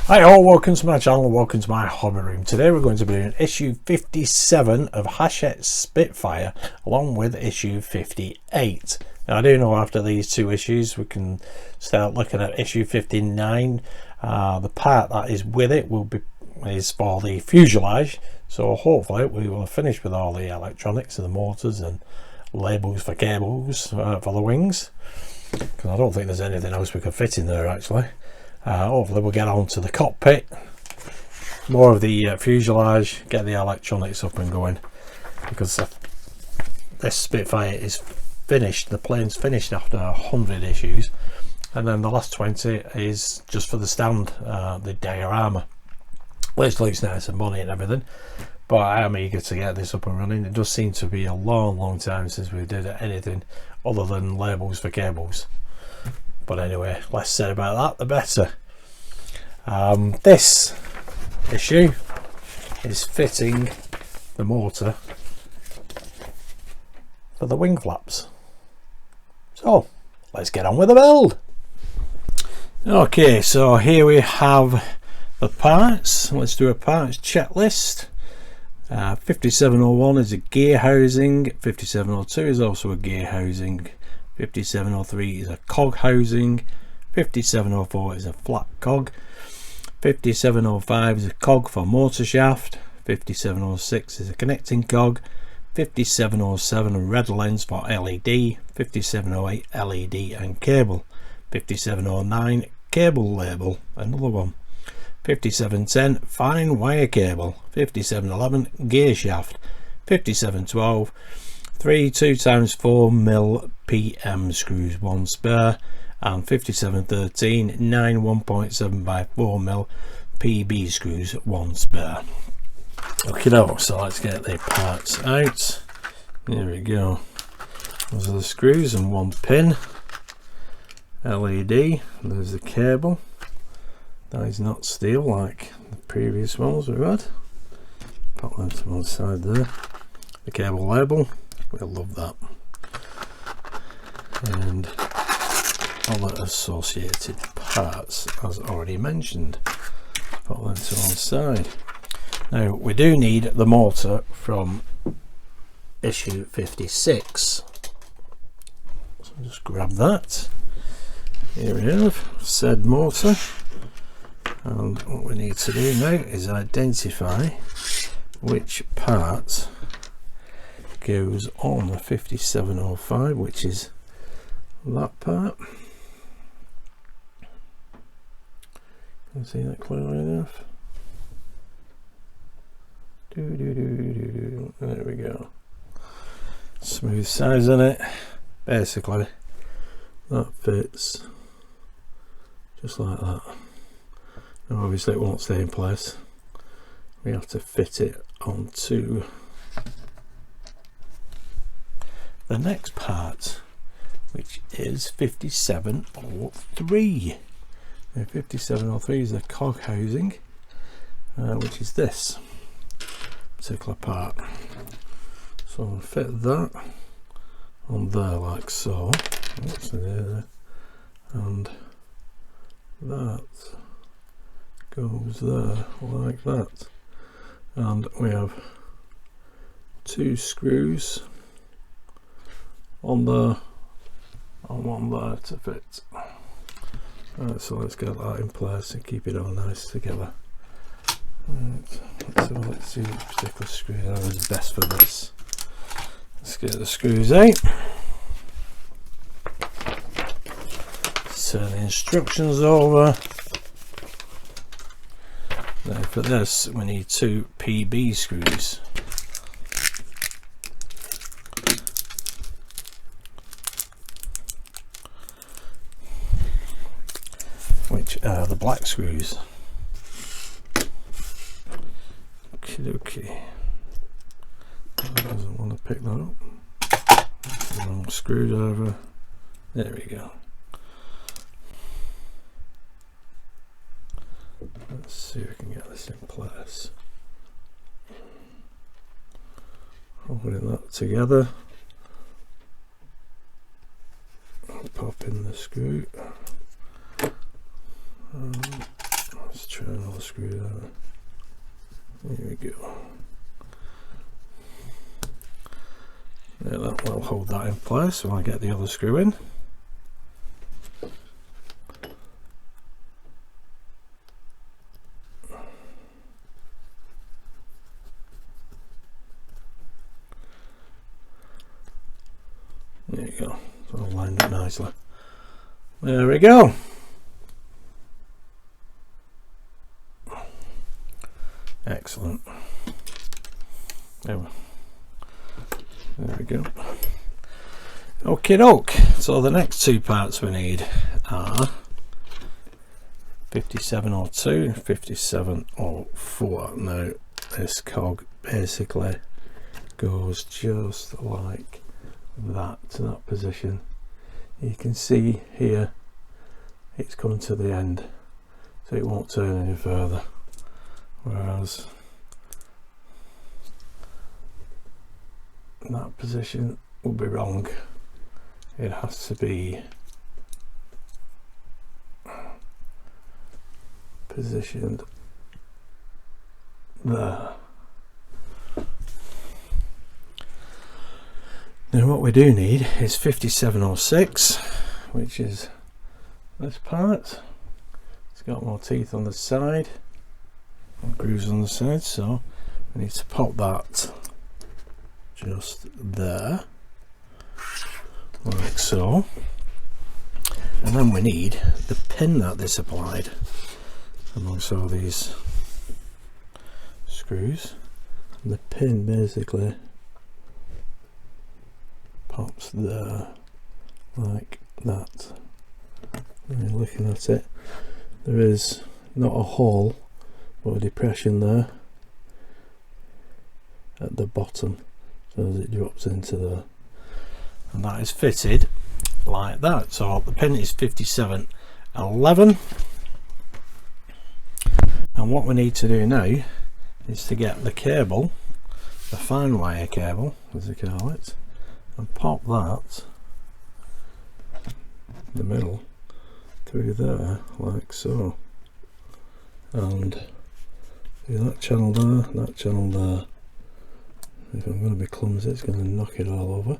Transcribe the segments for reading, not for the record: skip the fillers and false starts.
Hi all, welcome to my channel, welcome to my hobby room. Today we're going to be doing issue 57 of Hachette Spitfire along with issue 58. Now I do know after these two issues we can start looking at issue 59. The part that is with it is for the fuselage, so hopefully we will have finished with all the electronics and the motors and labels for cables for the wings, because I don't think there's anything else we could fit in there actually. Hopefully we'll get on to the cockpit, more of the fuselage, get the electronics up and going, because this Spitfire is finished, the plane's finished after 100 issues, and then the last 20 is just for the stand, the diorama, which looks nice and money and everything, but I am eager to get this up and running. It does seem to be a long time since we did anything other than labels for cables. But anyway, less said about that the better. This issue is fitting the motor for the wing flaps. So let's get on with the build. Okay, so here we have the parts. Let's do a parts checklist. 5701 is a gear housing, 5702 is also a gear housing, 5703 is a cog housing, 5704 is a flat cog, 5705 is a cog for motor shaft, 5706 is a connecting cog, 5707 a red lens for LED, 5708 LED and cable, 5709 cable label, another one, 5710 fine wire cable, 5711 gear shaft, 5712 3 2x4mm PM screws, 1 spare, and 5713 9 1.7x4mm PB screws, 1 spare. Okay, so let's get the parts out. Here we go. Those are the screws and 1 pin. LED, there's the cable. That is not steel like the previous ones we've had. Put them to one side there. The cable label, we'll love that. And other associated parts as already mentioned. Put them to one side. Now we do need the motor from issue 56. So just grab that. Here we have said motor. And what we need to do now is identify which part goes on the 5705, which is that part. Can you see that clearly enough? There we go. Smooth sides on it. Basically, that fits just like that. Now obviously it won't stay in place. We have to fit it onto the next part, which is 5703. Now 5703 is the cog housing, which is this particular part. So I'll fit that on there like so. What's in there? And that goes there like that. And we have 2 screws on there and 1 there to fit. Right, so let's get that in place and keep it all nice together. Right, let's see which particular screwdriver is best for this. Let's get the screws out. Turn the instructions over. Now for this we need 2 PB screws. Which are the black screws. Okay. Doesn't want to pick that up. That's the wrong screwdriver. There we go. Let's see if we can get this in place. Holding that together. I'll pop in the screw. Let's try another screw there. There we go. Yeah, that will hold that in place while I get the other screw in. There you go. It's all lined up nicely. There we go. Excellent. There we go. Okay doke. So the next two parts we need are 5702 and 5704. Now this cog basically goes just like that to that position. You can see here it's coming to the end, so it won't turn any further, whereas that position will be wrong. It has to be positioned there. Now what we do need is 5706, which is this part. It's got more teeth on the side and grooves on the side, so we need to pop that just there, like so. And then we need the pin that they supplied amongst all these screws, and the pin basically pops there like that. And you're looking at it, there is not a hole but a depression there at the bottom, so as it drops into there, and that is fitted like that. So the pin is 5711, and what we need to do now is to get the cable, the fine wire cable as they call it, and pop that in the middle through there like so, and do that channel there, that channel there. If I'm going to be clumsy, it's going to knock it all over.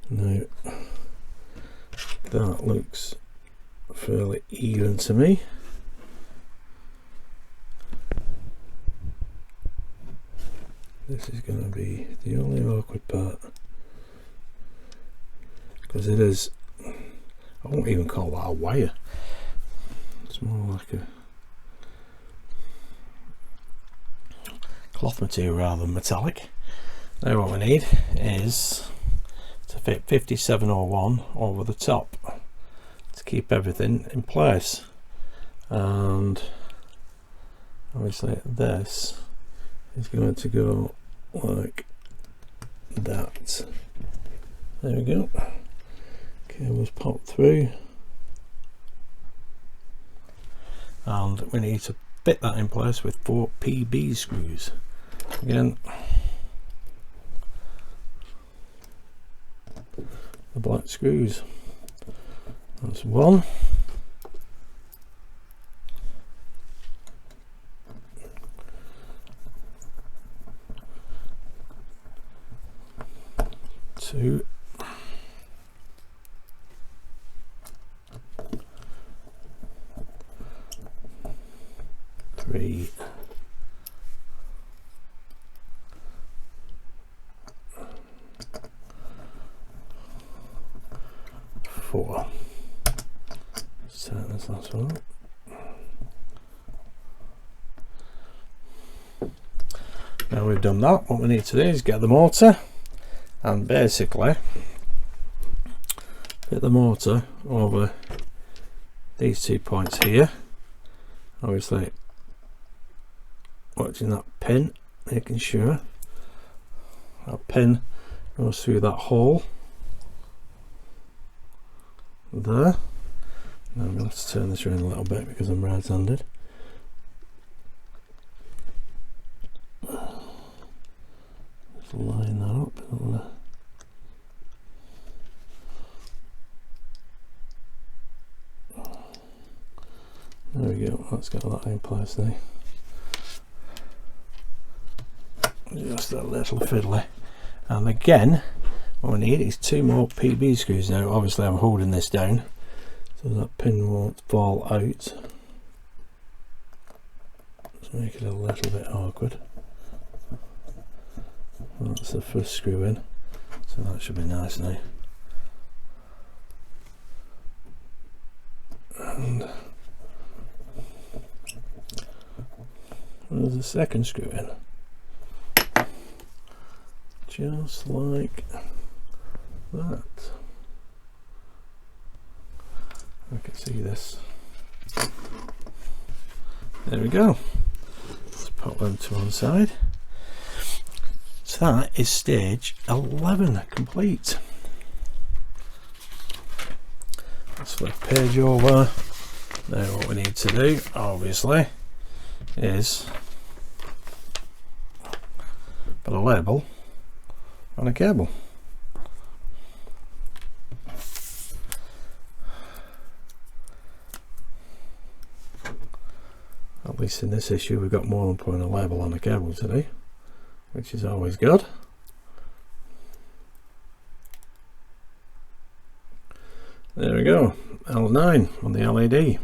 Now that looks fairly even to me. This is going to be the only awkward part, because it is, I won't even call that a wire, it's more like a cloth material rather than metallic. Now what we need is to fit 5701 over the top to keep everything in place, and obviously this is going to go like that. There we go. Cable's popped through, and we need to fit that in place with 4 PB screws. Again, the black screws. That's 1. 2. 3. 4. Let's turn this last one. Now we've done that, what we need to do is get the motor and basically fit the motor over these 2 points here. Obviously watching that pin, making sure that pin goes through that hole there. Now I'm going to have to turn this around a little bit because I'm right-handed. Just line that up. There There we go, that's got that in place there. Just a little fiddly. And again, what we need is 2 more PB screws. Now obviously I'm holding this down so that pin won't fall out. Let's make it a little bit awkward. That's the first screw in, so that should be nice now. And there's a second screw in, just like that. I can see this. There we go. Let's pop them to one side. So that is stage 11 complete. Let's flip the page over. Now what we need to do, obviously, is put a label on a cable. At least in this issue we've got more than putting a label on a cable today, which is always good. There we go, L9 on the LED.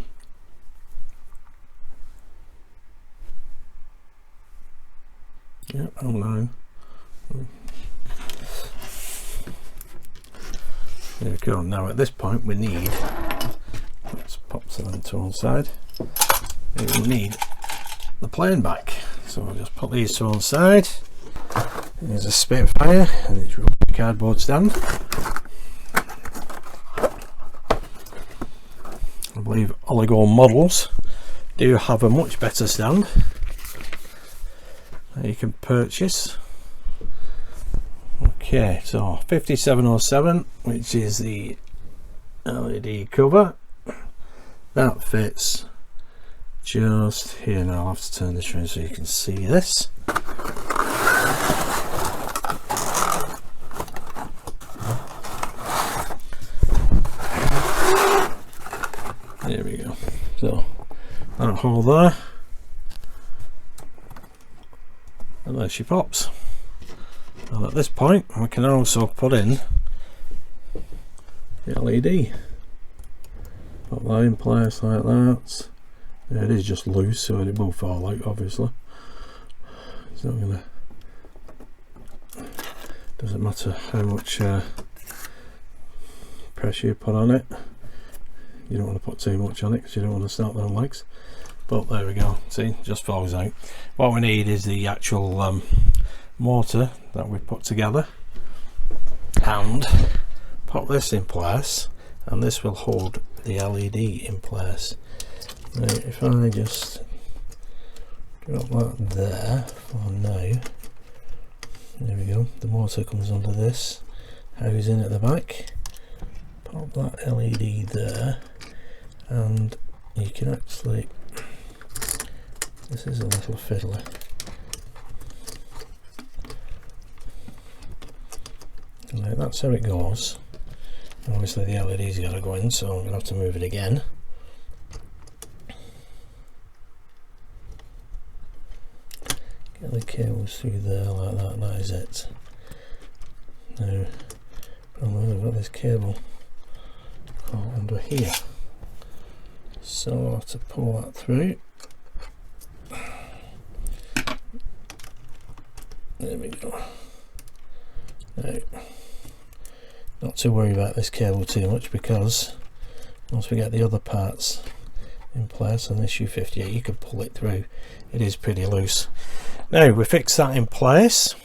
Yep, L9. There we go. Now at this point we need, let's pop them to one side, we need the plane back. So I'll just put these to one side. There's a Spitfire and its rubber cardboard stand. I believe Oligo models do have a much better stand that you can purchase. Okay, so 5707, which is the LED cover, that fits just here. Now I'll have to turn this around so you can see this. There we go. So that hole there, and there she pops. And at this point we can also put in the LED. Put that in place like that. Yeah, it is just loose, so it will fall out obviously. It's not gonna, doesn't matter how much pressure you put on it. You don't want to put too much on it because you don't want to snap them legs. But there we go, see, just falls out. What we need is the actual motor that we put together, and pop this in place, and this will hold the LED in place. Now if I just drop that there for now, there we go, the motor comes under this housing at the back, pop that LED there, and you can actually, this is a little fiddler, now that's how it goes. Obviously the LED's got to go in, so I'm going to have to move it again. Get the cables through there like that, that is it. Now, problem is I've got this cable caught under here, so I'll have to pull that through. There we go. Now, not to worry about this cable too much, because once we get the other parts in place on this U58 you can pull it through. It is pretty loose. Now we fix that in place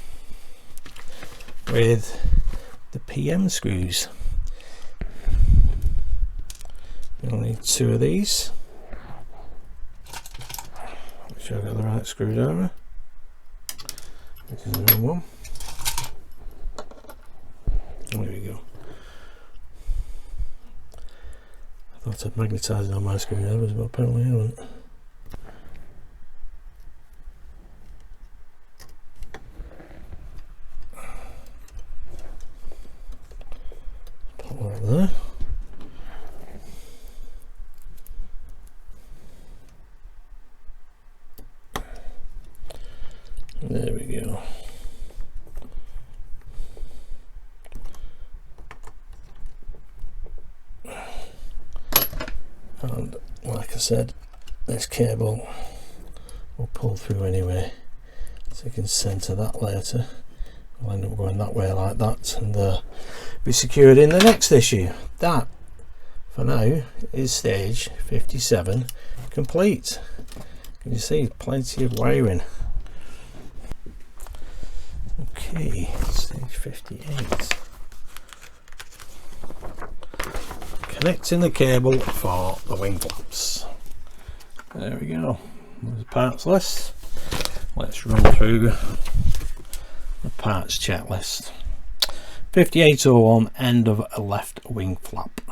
with the PM screws. You'll need 2 of these. Make sure I've got the right screwdriver. This is the wrong one. There we go. I thought I'd magnetised on my screwdrivers, but apparently I haven't. Put that there. And like I said, this cable will pull through anyway, so you can centre that later. We'll end up going that way like that, and be secured in the next issue. That for now is stage 57 complete. You see, plenty of wiring. Okay, stage 58. Connecting the cable for the wing flaps. There we go. There's a parts list. Let's run through the parts checklist. 5801, end of left wing flap.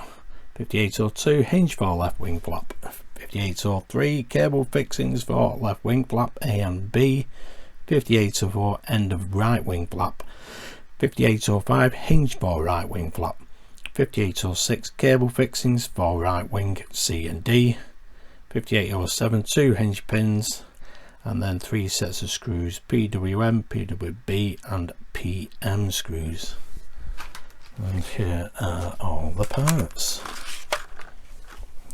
5802, hinge for left wing flap. 5803, cable fixings for left wing flap A and B. 5804, end of right wing flap. 5805, hinge for right wing flap. 5806, cable fixings for right wing C and D. 5807, 2 hinge pins, and then 3 sets of screws, PWM, PWB and PM screws. And here are all the parts.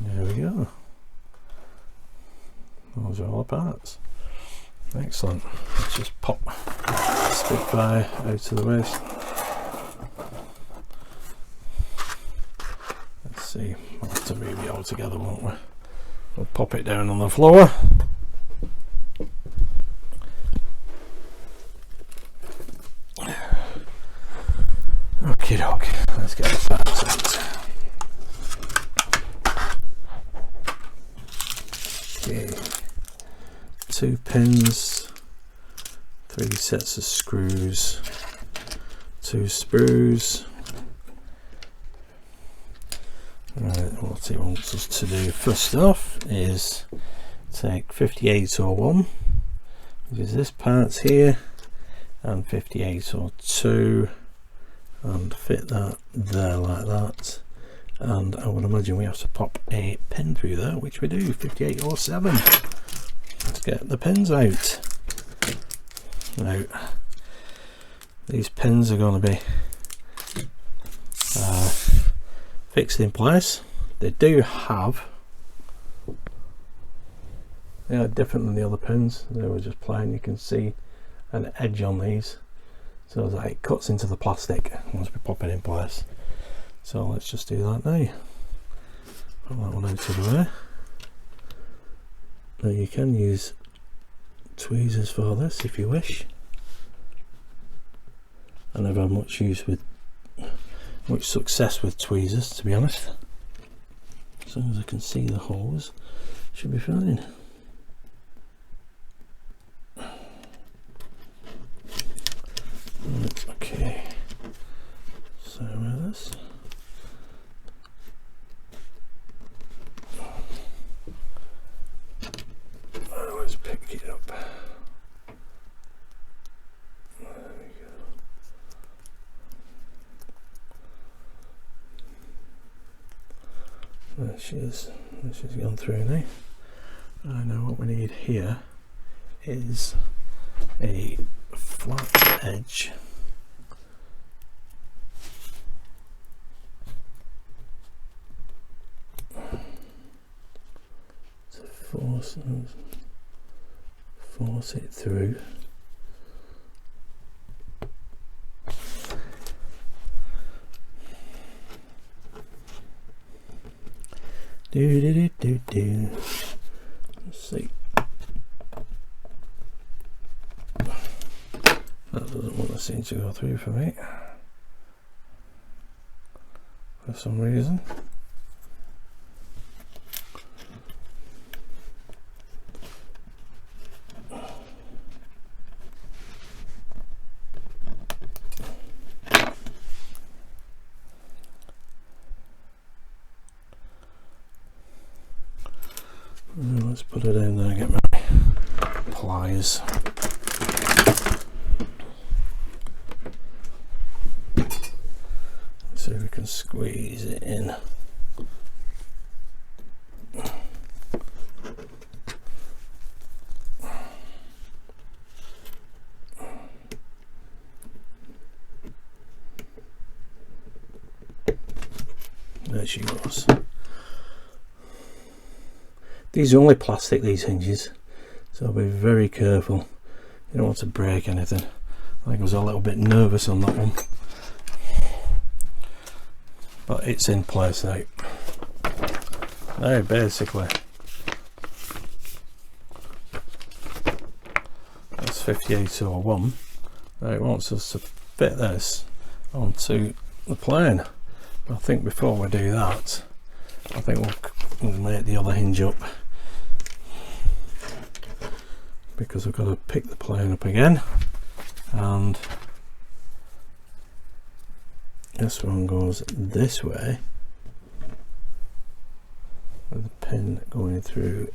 There we go. Those are all the parts. Excellent. Let's just pop Spitfire out of the waste. Let's see, we'll have to move it all together, won't we? We'll pop it down on the floor. Okie doke, let's get the parts out. Okay, 2 pins, 3 sets of screws, 2 sprues. Right, what he wants us to do first off is take 5801, which is this part here, and 5802, and fit that there like that. And I would imagine we have to pop a pin through there, which we do. 5807. Let's get the pins out. Now, these pins are going to be fixed in place. They do have, they are different than the other pins. They were just plain. You can see an edge on these, so that it cuts into the plastic once we pop it in place. So let's just do that now. Put that one out of the way. Now you can use tweezers for this if you wish. I never had much success with tweezers, to be honest. As long as I can see the holes, should be fine. Okay, so with this, let's pick it up. There we go. There she is. She's gone through now. I know what we need here is a flat edge to force it through. Do. Let's see. That doesn't want the seam to go through for me for some reason. Let's put it in there and get my pliers. So we can squeeze it in. There she goes. These are only plastic, these hinges, so be very careful. You don't want to break anything. I think I was a little bit nervous on that one, but it's in place now. Now basically that's 5801. Now it wants us to fit this onto the plane. I think before we do that, I think we'll make the other hinge up, because I've got to pick the plane up again, and this one goes this way with the pin going through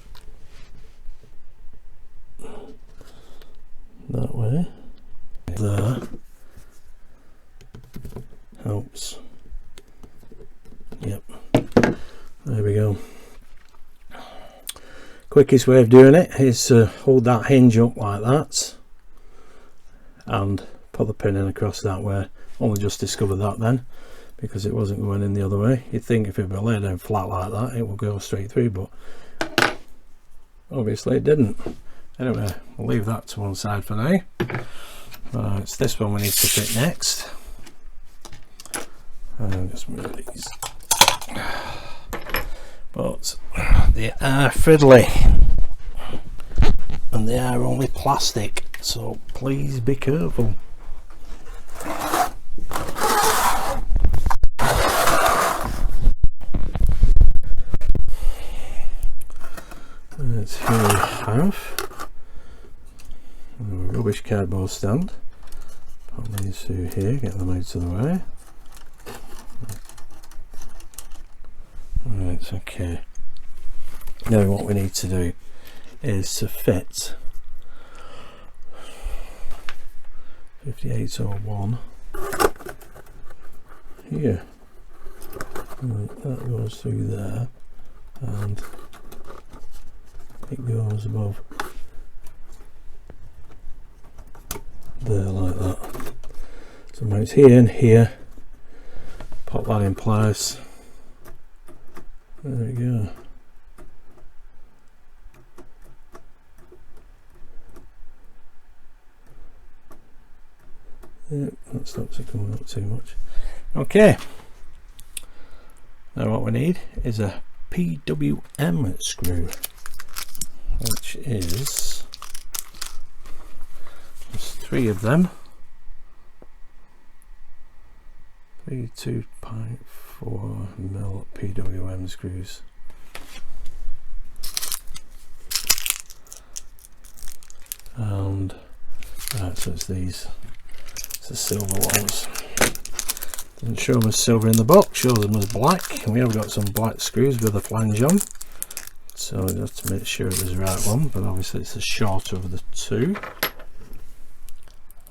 that way. There helps. Yep, there we go. Quickest way of doing it is to hold that hinge up like that and put the pin in across that way. Only just discovered that then, because it wasn't going in the other way. You'd think if it were laid down flat like that it would go straight through, but obviously it didn't. Anyway, we'll leave that to one side for now. It's this one we need to fit next. Just move these. But they are fiddly and they are only plastic, so please be careful. It's here we have a rubbish cardboard stand. Put these through here, get them out of the way. Right, okay. Now what we need to do is to fit 5801 here. Right, that goes through there and it goes above there like that. So mounts here and here, pop that in place. There we go. Yep, that stops it coming up too much. Okay, now what we need is a PWM screw, which is, there's 3 of them, 3 2.4mm PWM screws. And right, so it's these, it's the silver ones. Doesn't show them as silver in the box, shows them as black, and we have got some black screws with a flange on, so just to make sure it was the right one, but obviously it's the shorter of the 2.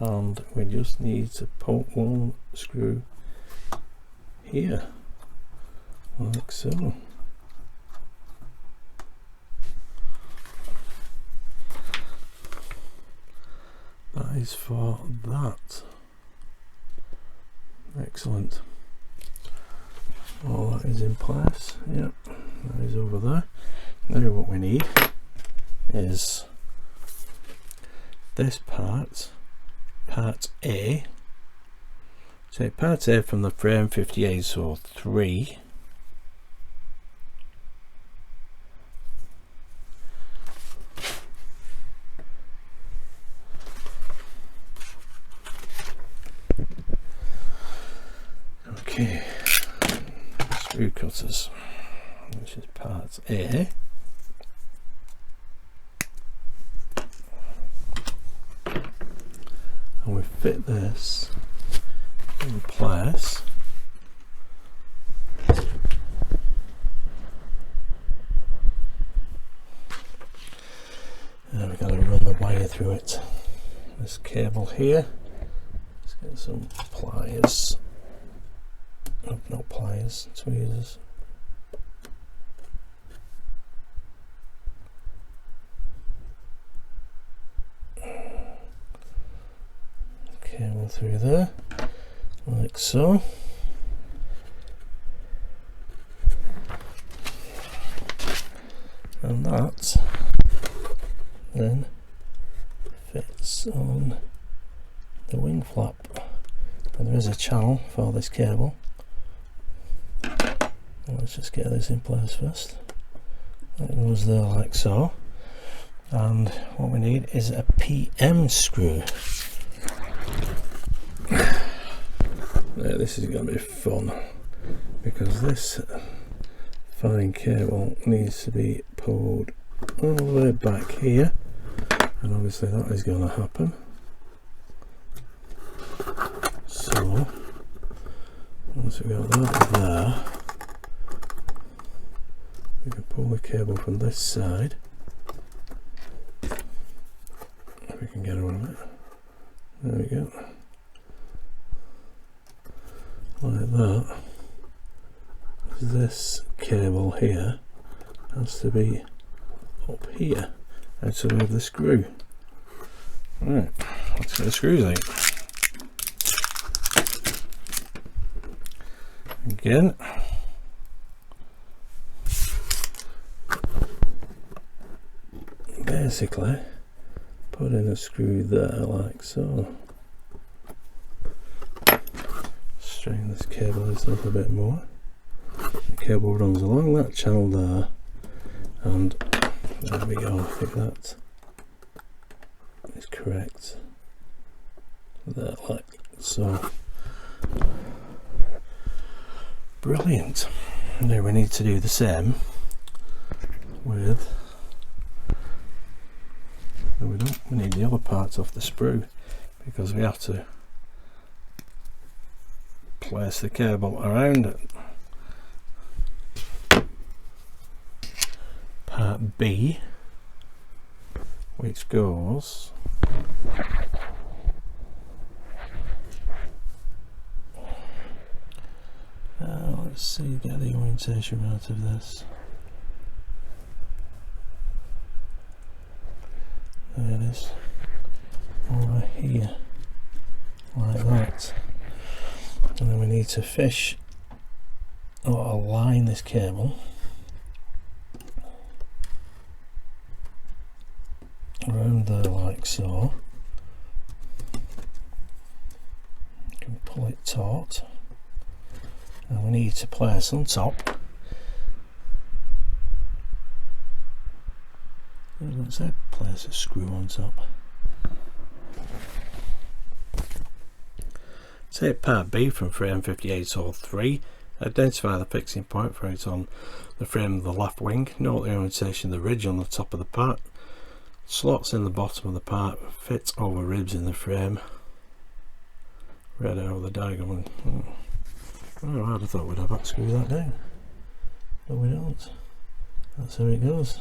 And we just need to poke one screw here, like so. That is for that. Excellent. All that is in place. Yep, that is over there. Now what we need is this part, part A. Take part A from the frame 58, so 3. Okay, screw cutters, which is part A. And we fit this in place. And we've got to run the wire through it. This cable here. Let's get some pliers. Oh, not pliers, tweezers. Cable through there, like so. and that then fits on the wing flap, and there is a channel for this cable. Let's just get this in place first. It goes there like so, and what we need is a PM screw. Now, this is going to be fun because this fine cable needs to be pulled all the way back here, and obviously that is going to happen. So once we got that there, we can pull the cable from this side. If we can get hold of it. There we go. Like that. This cable here has to be up here outside of the screw. Right, let's get the screws out. Again, basically put in a screw there like so. Straighten this cable a little bit more. The cable runs along that channel there, and there we go. I think that is correct. There, like so. Brilliant. Now we need to do the same with. No, we don't. We need the other parts off the sprue because we have to place the cable around it. Part B, which goes let's see, get the orientation out of this. There it is, over here, like that. And then we need to fish or align this cable around there like so. You can pull it taut, and we need to place on top. Let's say place a screw on top. Take part B from frame 5803. Identify the fixing point for it on the frame of the left wing. Note the orientation of the ridge on the top of the part. Slots in the bottom of the part fit over ribs in the frame. Read out the diagram. Oh, I'd have thought we'd have to screw that down, but we don't. That's how it goes.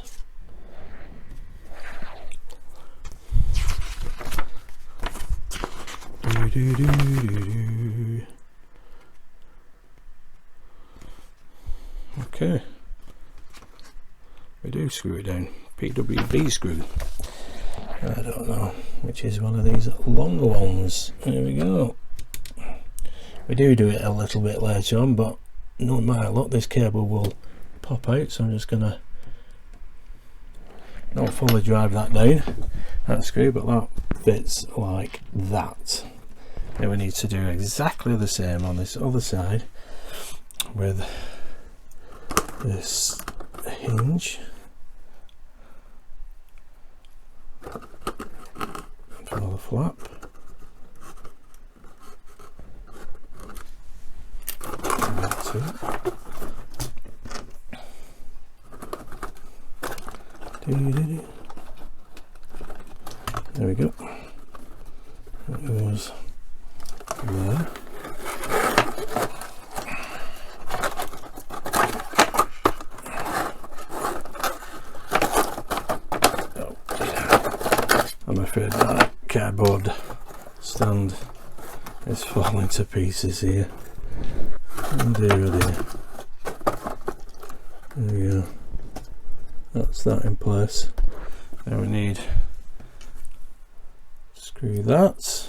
Okay, we do screw it down. PWB screw. I don't know which is one of these longer ones. There we go. We do it a little bit later on, but no matter what, this cable will pop out, so I'm just gonna not fully drive that down, that screw, but that fits like that. Now we need to do exactly the same on this other side with this hinge for the flap. That's it. There we go. That goes there. Oh, I'm afraid that cardboard stand is falling to pieces here. Oh dear, oh dear. There we go. That's that in place. Now we need to screw that.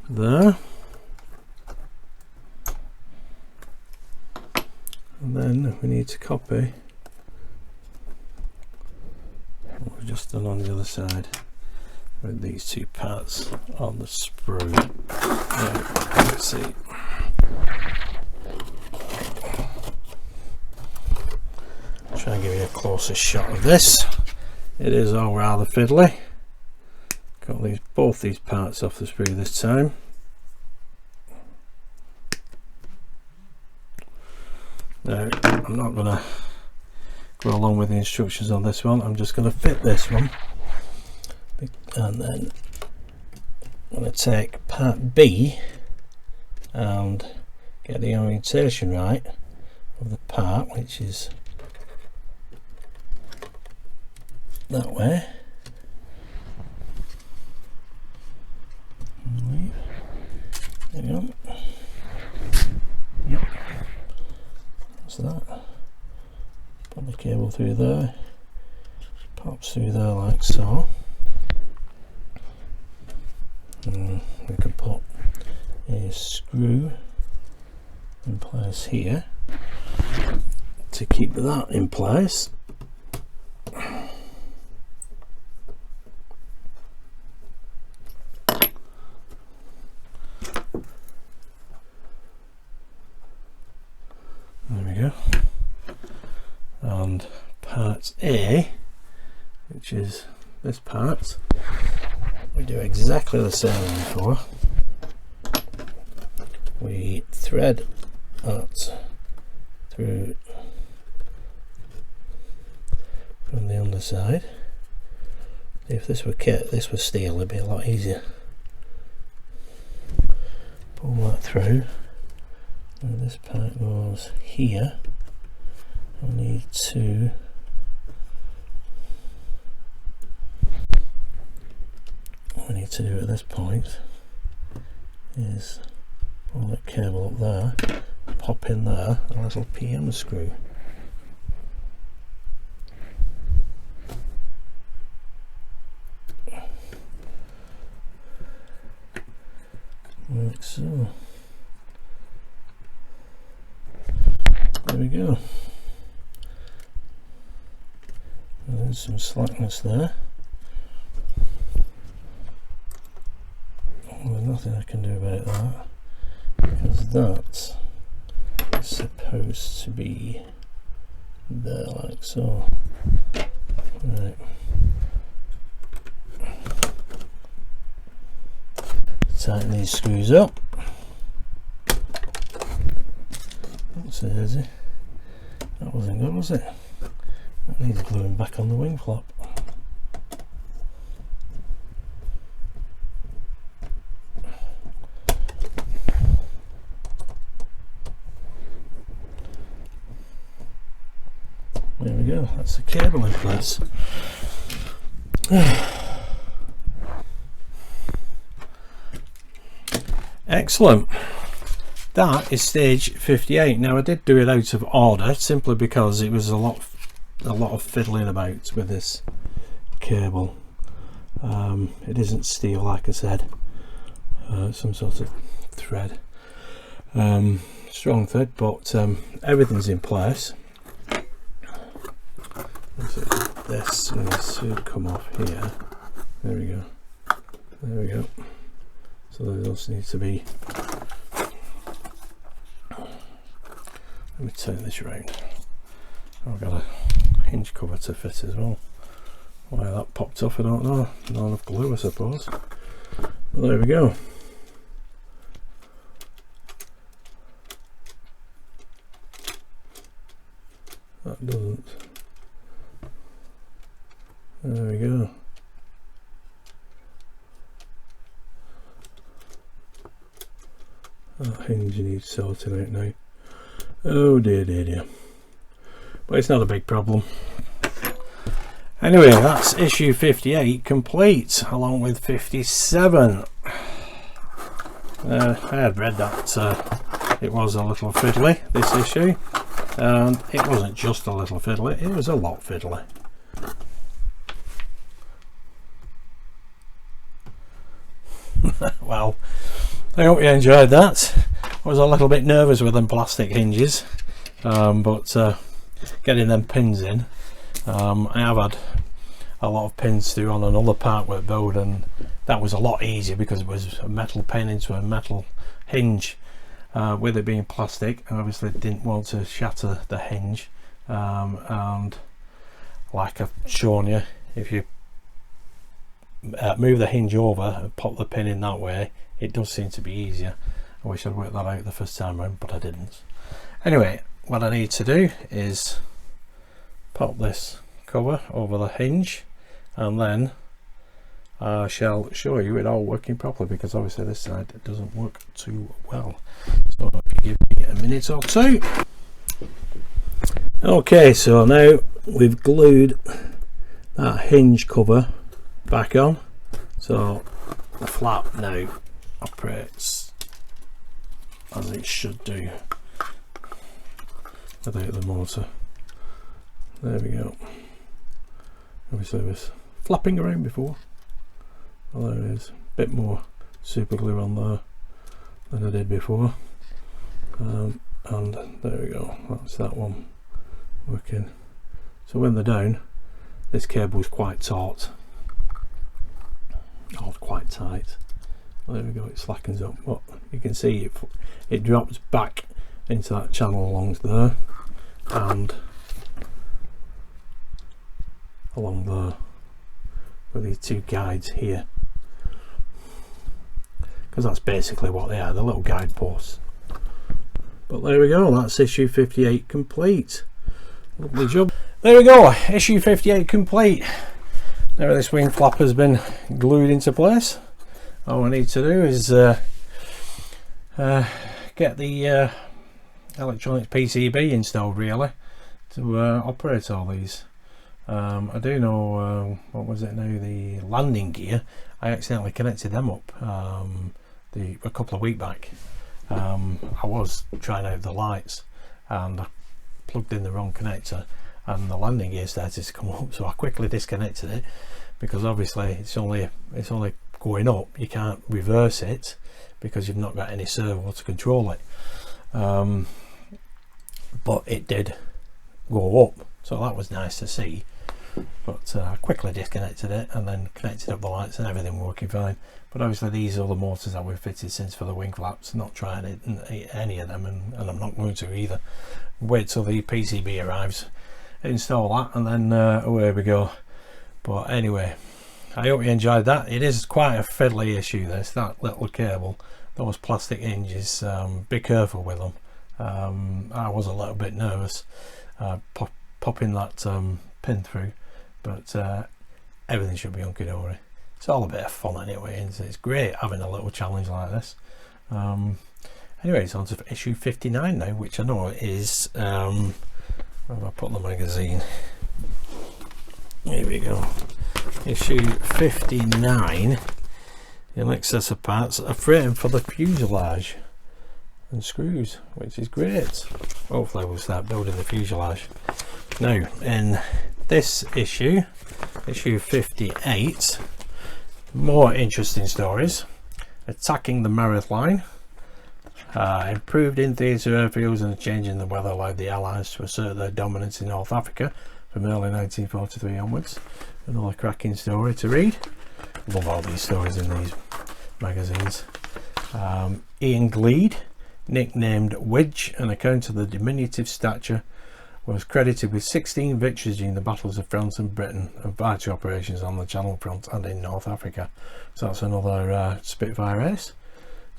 There. we need to copy what we've just done on the other side with these two parts on the sprue. Now, let's see. Try and give you a closer shot of this. It is all rather fiddly. Got both these parts off the sprue this time. Now, I'm not going to go along with the instructions on this one. I'm just going to fit this one, and then I'm going to take part B and get the orientation right of the part, which is that way. There you go. Yep. That's that. Put the cable through there. Pops through there like so. And we can put a screw in place here to keep that in place. There we go. And part A, which is this part, we do exactly the same as before. We thread that through from the underside. If this were kit, this was steel, it'd be a lot easier. Pull that through. And this part goes here. I need to what I need to do at this point is pull that cable up there, pop in there a little PM screw. Like so. There we go. There's some slackness there. Well, there's nothing I can do about that, because that is supposed to be there like so. Right. Tighten these screws up. That's easy. That wasn't good, was it? That needs gluing back on the wing flap. There we go, that's the cable in place. Excellent. That is stage 58. Now I did do it out of order simply because it was a lot of fiddling about with this cable. It isn't steel, like I said. It's some sort of thread, strong thread, but everything's in place. This should come off here. There we go. There we go. So those need to be. Let me turn this around. I've got a hinge cover to fit as well. Why that popped off, I don't know. Not enough glue, I suppose. But there we go. That doesn't. There we go. That hinge needs sorting out now. Oh dear, dear, dear. But it's not a big problem. Anyway, that's issue 58 complete, along with 57. I had read that it was a little fiddly, this issue, and it wasn't just a little fiddly, it was a lot fiddly. Well, I hope you enjoyed that. I was a little bit nervous with them plastic hinges, but getting them pins in. I have had a lot of pins through on another part with build, and that was a lot easier because it was a metal pin into a metal hinge. With it being plastic, I obviously didn't want to shatter the hinge, and like I've shown you, if you move the hinge over and pop the pin in that way, it does seem to be easier. I wish I'd worked that out the first time around, but I didn't. Anyway, what I need to do is pop this cover over the hinge, and then I shall show you it all working properly, because obviously this side it doesn't work too well. So if you give me a minute or two. Okay, so now we've glued that hinge cover back on, so the flap now operates as it should do without the motor. There we go. Obviously it was flapping around before. Well, there it is. A bit more super glue on there than I did before, and there we go. That's that one working. So when they're down, this cable is quite taut, or quite tight. Well, there we go. It slackens up. But you can see it drops back into that channel along there and along there with these two guides here, because that's basically what they are, the little guide posts. But there we go, that's issue 58 complete. Lovely job. There we go, issue 58 complete. Now this wing flap has been glued into place. All I need to do is get the electronics PCB installed, really, to operate all these. I do know, what was it now, the landing gear, I accidentally connected them up a couple of weeks back. I was trying out the lights and I plugged in the wrong connector, and the landing gear started to come up, so I quickly disconnected it, because obviously it's only going up, you can't reverse it because you've not got any servo to control it. But it did go up, so that was nice to see. But I quickly disconnected it and then connected up the lights, and everything working fine. But obviously these are the motors that we've fitted since for the wing flaps. Not trying it, any of them, and I'm not going to either. Wait till the PCB arrives, install that, and then away we go. But anyway, I hope you enjoyed that. It is quite a fiddly issue, this, that little cable, those plastic hinges. Be careful with them. I was a little bit nervous popping that pin through, but everything should be hunky-dory. It's all a bit of fun anyway, and it's great having a little challenge like this. Anyway, it's on to issue 59 now, which I know is where have I put the magazine? Here we go. Issue 59 in excess of parts, a frame for the fuselage and screws, which is great. Hopefully we'll start building the fuselage. Now in this issue, issue 58, more interesting stories. Attacking the Mareth line, improved in theatre airfields, and changing the weather allowed the Allies to assert their dominance in North Africa from early 1943 onwards. Another cracking story to read. Love all these stories in these magazines. Ian Gleed, nicknamed Widge, an account of the diminutive stature, was credited with 16 victories during the battles of France and Britain and vital operations on the Channel front and in North Africa. So that's another Spitfire ace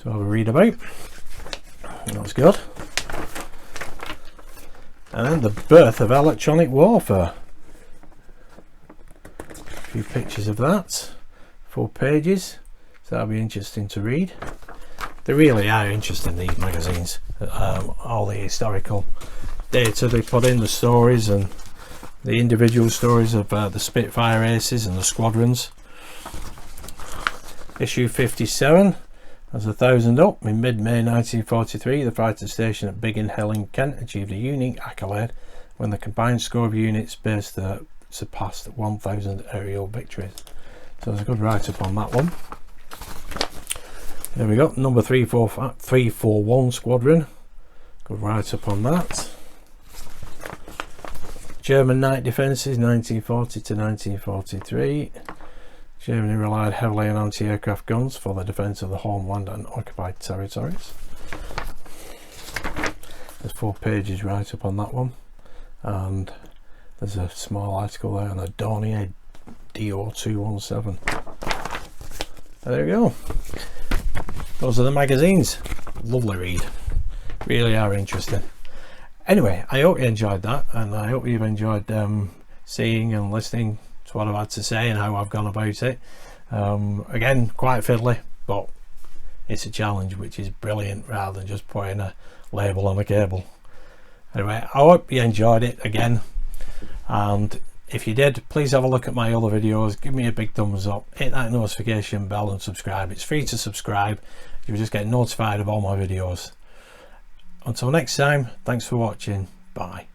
to have a read about. That's good. And then the birth of electronic warfare. A few pictures of that. 4 pages. So that'll be interesting to read. They really are interesting, these magazines. All the historical data they put in, the stories and the individual stories of the Spitfire aces and the squadrons. Issue 57 has 1,000 up. In mid-May 1943, the fighter station at Biggin Hill in Kent achieved a unique accolade when the combined score of units based there surpassed 1,000 aerial victories. So there's a good write-up on that one. There we go, number 341 squadron. Good write-up on that. German night defences 1940 to 1943. Germany relied heavily on anti-aircraft guns for the defence of the homeland and occupied territories. There's 4 pages right up on that one, and there's a small article there on a Dornier DO217. There we go. Those are the magazines. Lovely read. Really are interesting. Anyway, I hope you enjoyed that, and I hope you've enjoyed seeing and listening to what I've had to say and how I've gone about it. Again, quite fiddly, but it's a challenge, which is brilliant, rather than just putting a label on a cable. Anyway, I hope you enjoyed it again, and if you did, please have a look at my other videos, give me a big thumbs up, hit that notification bell and subscribe. It's free to subscribe. You'll just get notified of all my videos. Until next time, thanks for watching. Bye.